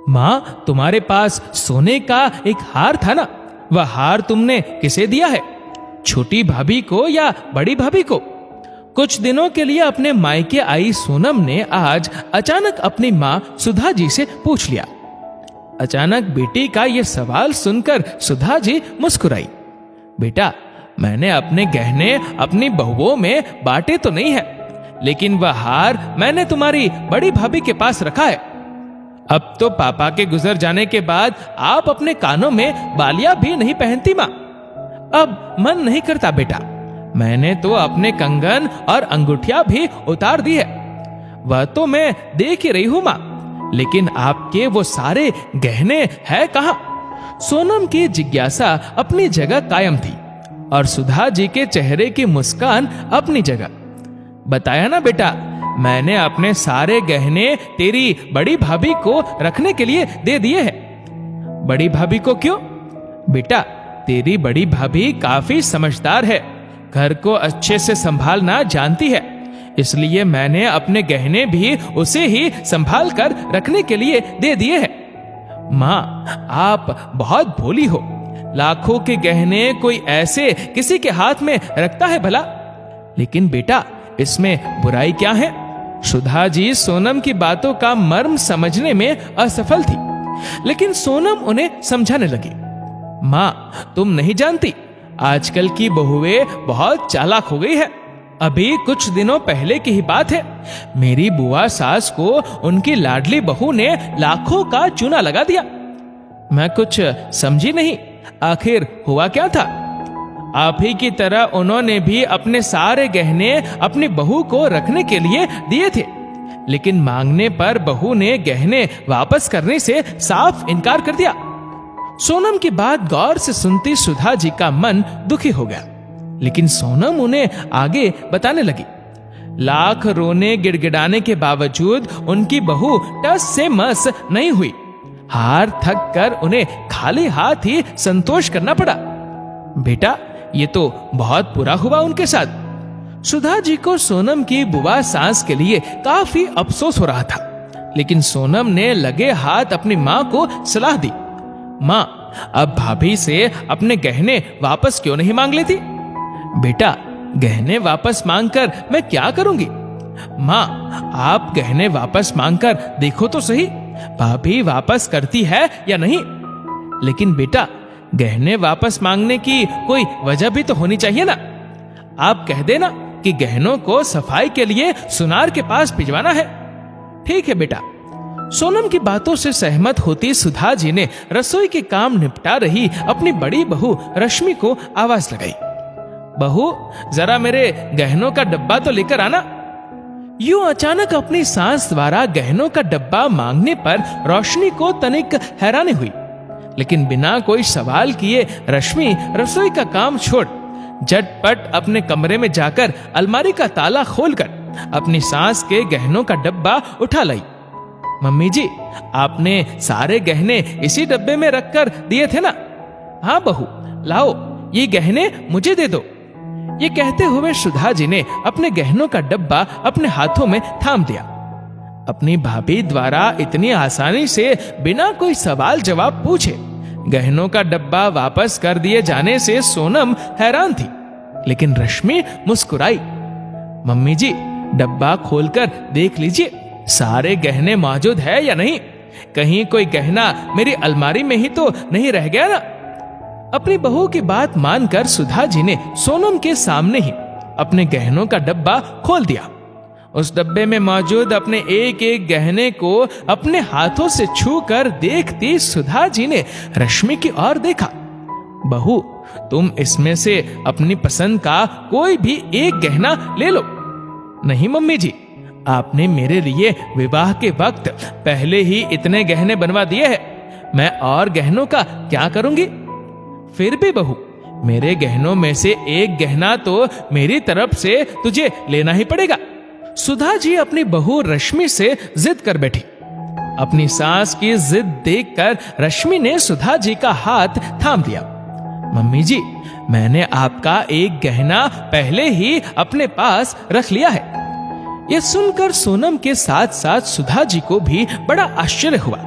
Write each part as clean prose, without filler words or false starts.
माँ, तुम्हारे पास सोने का एक हार था ना, वह हार तुमने किसे दिया है? छोटी भाभी को या बड़ी भाभी को? कुछ दिनों के लिए अपने मायके आई सोनम ने आज अचानक अपनी माँ सुधा जी से पूछ लिया। अचानक बेटी का यह सवाल सुनकर सुधा जी मुस्कुराई। बेटा, मैंने अपने गहने अपनी बहुओं में बांटे तो नहीं है, लेकिन वह हार मैंने तुम्हारी बड़ी भाभी के पास रखा है। अब तो पापा के गुजर जाने के बाद आप अपने कानों में बालियां भी नहीं पहनती माँ। अब मन नहीं करता बेटा। मैंने तो अपने कंगन और अंगूठियां भी उतार दी है, वह तो मैं देख ही रही हूं माँ, लेकिन आपके वो सारे गहने है कहां? सोनम की जिज्ञासा अपनी जगह कायम थी और सुधा जी के चेहरे की मुस्कान अपनी जगह। बताया ना बेटा, मैंने अपने सारे गहने तेरी बड़ी भाभी को रखने के लिए दे दिए हैं। बड़ी भाभी को क्यों? बेटा, तेरी बड़ी भाभी काफी समझदार है, घर को अच्छे से संभालना जानती है, इसलिए मैंने अपने गहने भी उसे ही संभाल कर रखने के लिए दे दिए हैं। माँ, आप बहुत भोली हो। लाखों के गहने कोई ऐसे किसी के हाथ में रखता है भला? लेकिन बेटा, इसमें बुराई क्या है? सुधा जी सोनम की बातों का मर्म समझने में असफल थी, लेकिन सोनम उन्हें समझाने लगी। माँ, तुम नहीं जानती, आजकल की बहुएं बहुत चालाक हो गई है। अभी कुछ दिनों पहले की ही बात है, मेरी बुआ सास को उनकी लाडली बहू ने लाखों का चूना लगा दिया। मैं कुछ समझी नहीं, आखिर हुआ क्या था? आप ही की तरह उन्होंने भी अपने सारे गहने अपनी बहू को रखने के लिए दिए थे, लेकिन मांगने पर बहू ने गहने वापस करने से साफ इनकार कर दिया। सोनम की बात गौर से सुनती सुधा जी का मन दुखी हो गया, लेकिन सोनम उन्हें आगे बताने लगी। लाख रोने गिड़गिड़ाने के बावजूद उनकी बहू टस से मस नहीं हुई। हार थक कर उन्हें खाली हाथ ही संतोष करना पड़ा। बेटा, ये तो बहुत बुरा हुआ उनके साथ। सुधा जी को सोनम की बुआ सास के लिए काफी अफसोस हो रहा था, लेकिन सोनम ने लगे हाथ अपनी माँ को सलाह दी। माँ, अब भाभी से अपने गहने वापस क्यों नहीं मांग लेती? बेटा, गहने वापस मांगकर मैं क्या करूंगी? माँ, आप गहने वापस मांगकर देखो तो सही, भाभी वापस करती है या नहीं। लेकिन बेटा, गहने वापस मांगने की कोई वजह भी तो होनी चाहिए ना। आप कह देना कि गहनों को सफाई के लिए सुनार के पास भिजवाना है। ठीक है बेटा। सोनम की बातों से सहमत होती सुधा जी ने रसोई के काम निपटा रही अपनी बड़ी बहू रश्मि को आवाज लगाई। बहू, जरा मेरे गहनों का डब्बा तो लेकर आना। यूं अचानक अपनी सास द्वारा गहनों का डब्बा मांगने पर रोशनी को तनिक हैरानी हुई, लेकिन बिना कोई सवाल किए रश्मि रसोई का काम छोड़ झटपट अपने कमरे में जाकर अलमारी का ताला खोलकर अपनी सास के गहनों का डब्बा उठा लाई। मम्मी जी, आपने सारे गहने इसी डब्बे में रखकर दिए थे ना? हाँ बहू, लाओ, ये गहने मुझे दे दो। ये कहते हुए सुधा जी ने अपने गहनों का डब्बा अपने हाथों में थाम दिया। अपनी भाभी द्वारा इतनी आसानी से बिना कोई सवाल जवाब पूछे गहनों का डब्बा वापस कर दिए जाने से सोनम हैरान थी, लेकिन रश्मि मुस्कुराई। मम्मी जी, डब्बा खोलकर देख लीजिए, सारे गहने मौजूद है या नहीं? कहीं कोई गहना मेरी अलमारी में ही तो नहीं रह गया ना? अपनी बहू की बात मानकर सुधा जी ने सोनम के सामने ही अपने गहनों का डब्बा खोल दिया। उस डब्बे में मौजूद अपने एक एक गहने को अपने हाथों से छूकर देखती सुधा जी ने रश्मि की ओर देखा। बहू, तुम इसमें से अपनी पसंद का कोई भी एक गहना ले लो। नहीं मम्मी जी, आपने मेरे लिए विवाह के वक्त पहले ही इतने गहने बनवा दिए हैं, मैं और गहनों का क्या करूंगी? फिर भी बहू, मेरे गहनों में से एक गहना तो मेरी तरफ से तुझे लेना ही पड़ेगा। सुधा जी अपनी बहू रश्मि से जिद कर बैठी। अपनी सास की जिद देखकर रश्मि ने सुधा जी का हाथ थाम दिया। मम्मी जी, मैंने आपका एक गहना पहले ही अपने पास रख लिया है। यह सुनकर सोनम के साथ साथ सुधा जी को भी बड़ा आश्चर्य हुआ।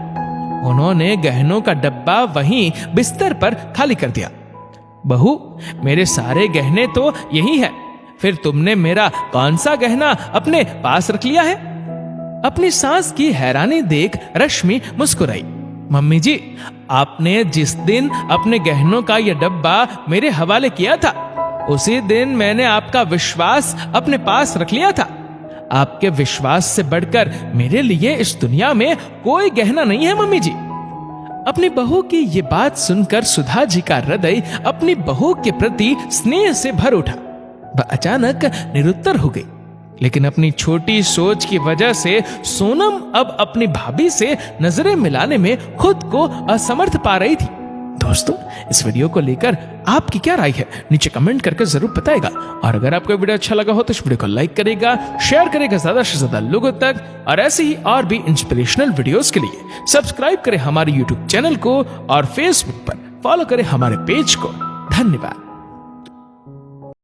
उन्होंने गहनों का डब्बा वहीं बिस्तर पर खाली कर दिया। बहू, मेरे सारे गहने तो यही है, फिर तुमने मेरा कौन सा गहना अपने पास रख लिया है? अपनी सास की हैरानी देख रश्मि मुस्कुराई। मम्मी जी, आपने जिस दिन अपने गहनों का यह डब्बा मेरे हवाले किया था, उसी दिन मैंने आपका विश्वास अपने पास रख लिया था। आपके विश्वास से बढ़कर मेरे लिए इस दुनिया में कोई गहना नहीं है मम्मी जी। अपनी बहू की ये बात सुनकर सुधा जी का हृदय अपनी बहू के प्रति स्नेह से भर उठा। वह अचानक निरुत्तर हो गई, लेकिन अपनी छोटी सोच की वजह से सोनम अब अपनी भाभी से नजरें मिलाने में खुद को असमर्थ पा रही थी। दोस्तों, इस वीडियो को लेकर आपकी क्या राय है, नीचे कमेंट करके जरूर बताएगा। और अगर आपको वीडियो अच्छा लगा हो तो इस वीडियो को लाइक करेगा, शेयर करेगा ज्यादा से ज्यादा लोगों तक, और ऐसे ही और भी इंस्पिरेशनल वीडियोस के लिए सब्सक्राइब करें हमारे यूट्यूब चैनल को और फेसबुक पर फॉलो करें हमारे पेज को। धन्यवाद।